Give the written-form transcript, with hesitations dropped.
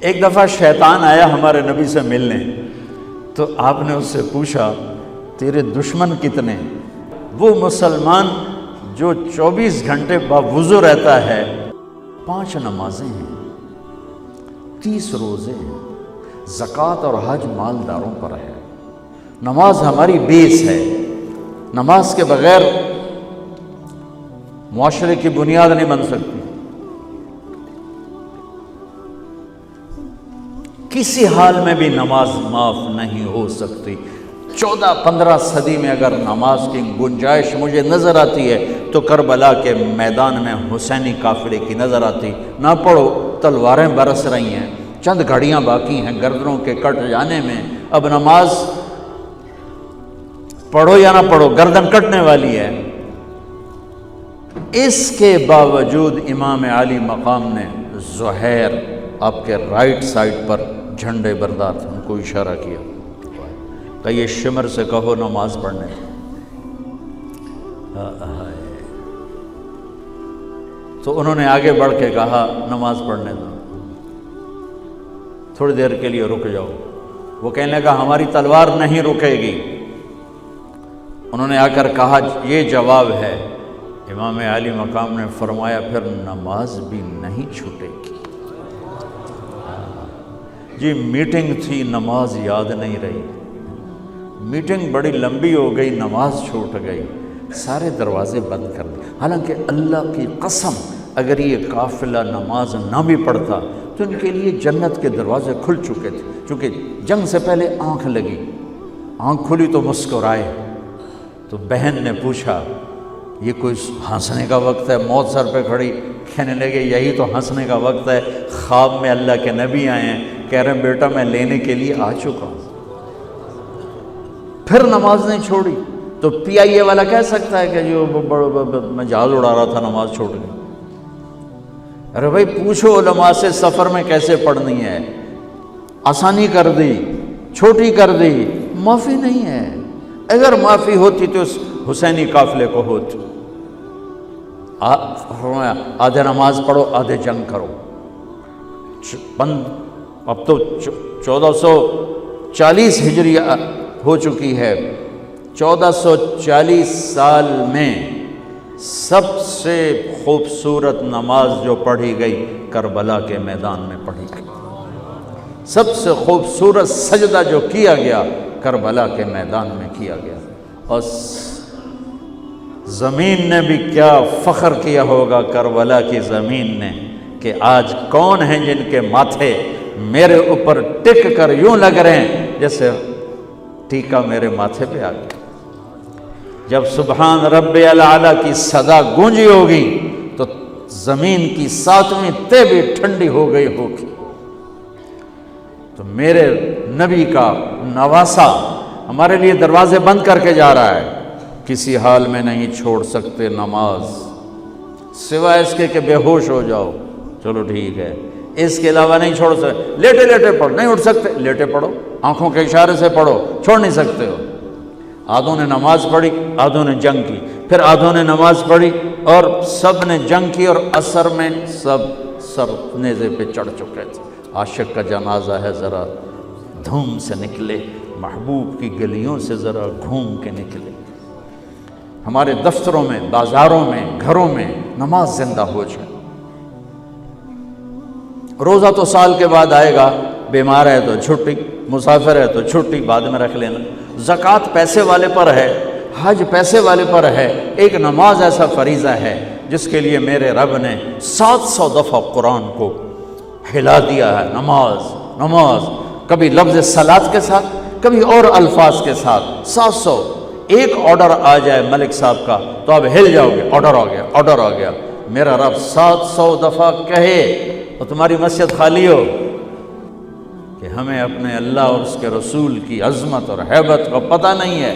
ایک دفعہ شیطان آیا ہمارے نبی سے ملنے، تو آپ نے اس سے پوچھا تیرے دشمن کتنے؟ وہ مسلمان جو 24 گھنٹے باوضو رہتا ہے، 5 نمازیں ہیں، 30 روزے ہیں، زکوٰۃ اور حج مالداروں پر ہے۔ نماز ہماری بیس ہے، نماز کے بغیر معاشرے کی بنیاد نہیں بن سکتی۔ کسی حال میں بھی نماز معاف نہیں ہو سکتی۔ 14-15 صدی میں اگر نماز کی گنجائش مجھے نظر آتی ہے تو کربلا کے میدان میں حسینی قافلے کی نظر آتی۔ نہ پڑھو، تلواریں برس رہی ہیں، چند گھڑیاں باقی ہیں گردنوں کے کٹ جانے میں، اب نماز پڑھو یا نہ پڑھو گردن کٹنے والی ہے۔ اس کے باوجود امام عالی مقام نے زہیر آپ کے رائٹ سائڈ پر جھنڈے بردار تھے، ان کو اشارہ کیا کہ یہ شمر سے کہو نماز پڑھنے۔ تو انہوں نے آگے بڑھ کے کہا نماز پڑھنے دو، تھوڑی دیر کے لیے رک جاؤ۔ وہ کہنے لگا ہماری تلوار نہیں رکے گی۔ انہوں نے آ کر کہا یہ جواب ہے۔ امام عالی مقام نے فرمایا پھر نماز بھی نہیں چھوٹے گی۔ جی میٹنگ تھی، نماز یاد نہیں رہی، میٹنگ بڑی لمبی ہو گئی، نماز چھوٹ گئی، سارے دروازے بند کر دیے۔ حالانکہ اللہ کی قسم اگر یہ قافلہ نماز نہ بھی پڑھتا تو ان کے لیے جنت کے دروازے کھل چکے تھے، چونکہ جنگ سے پہلے آنکھ لگی، آنکھ کھلی تو مسکرائے۔ تو بہن نے پوچھا یہ کوئی ہنسنے کا وقت ہے؟ موت سر پہ کھڑی، کہنے لگے یہی تو ہنسنے کا وقت ہے۔ خواب میں اللہ کے نبی آئے ہیں، کہہ رہے ہیں بیٹا میں لینے کے لیے آ چکا ہوں۔ پھر نماز نہیں چھوڑی تو پی آئی اے والا کہہ سکتا ہے کہ جو میں جہاز اڑا رہا تھا نماز چھوڑ گئی۔ ارے بھائی پوچھو علماء سے سفر میں کیسے پڑھنی ہے، آسانی کر دی، چھوٹی کر دی، معافی نہیں ہے۔ اگر معافی ہوتی تو اس حسینی قافلے کو ہوتی۔ آدھے نماز پڑھو آدھے جنگ کرو۔ اب تو 1440 ہجری ہو چکی ہے، 1440 سال میں سب سے خوبصورت نماز جو پڑھی گئی کربلا کے میدان میں پڑھی گئی۔ سب سے خوبصورت سجدہ جو کیا گیا کربلا کے میدان میں کیا گیا۔ اور زمین نے بھی کیا فخر کیا ہوگا کربلا کی زمین نے کہ آج کون ہیں جن کے ماتھے میرے اوپر ٹک کر یوں لگ رہے ہیں جیسے ٹیکا میرے ماتھے پہ آ گیا۔ جب سبحان رب الاعلیٰ کی صدا گونجی ہوگی تو زمین کی 7ویں تہ بھی ٹھنڈی ہو گئی ہوگی۔ تو میرے نبی کا نواسا ہمارے لیے دروازے بند کر کے جا رہا ہے۔ کسی حال میں نہیں چھوڑ سکتے نماز، سوائے اس کے کہ بے ہوش ہو جاؤ، چلو ٹھیک ہے، اس کے علاوہ نہیں چھوڑ سکتے۔ لیٹے لیٹے پڑھ، نہیں اٹھ سکتے لیٹے پڑھو، آنکھوں کے اشارے سے پڑھو، چھوڑ نہیں سکتے ہو۔ آدھوں نے نماز پڑھی، آدھوں نے جنگ کی، پھر آدھوں نے نماز پڑھی اور سب نے جنگ کی، اور عصر میں سب نیزے پہ چڑھ چکے تھے۔ عاشق کا جنازہ ہے، ذرا دھوم سے نکلے، محبوب کی گلیوں سے ذرا گھوم کے نکلے۔ ہمارے دفتروں میں، بازاروں میں، گھروں میں نماز زندہ ہو جائے۔ روزہ تو سال کے بعد آئے گا، بیمار ہے تو چھٹی، مسافر ہے تو چھٹی بعد میں رکھ لینا۔ زکوٰۃ پیسے والے پر ہے، حج پیسے والے پر ہے، ایک نماز ایسا فریضہ ہے جس کے لیے میرے رب نے 700 دفعہ قرآن کو ہلا دیا ہے۔ نماز نماز، کبھی لفظ صلاۃ کے ساتھ، کبھی اور الفاظ کے ساتھ، 700۔ ایک آرڈر آ جائے ملک صاحب کا تو آپ ہل جاؤ گے، آرڈر آ گیا، آرڈر آ گیا۔ میرا رب 700 دفعہ کہے اور تمہاری مسجد خالی ہو کہ ہمیں اپنے اللہ اور اس کے رسول کی عظمت اور ہیبت کا پتہ نہیں ہے۔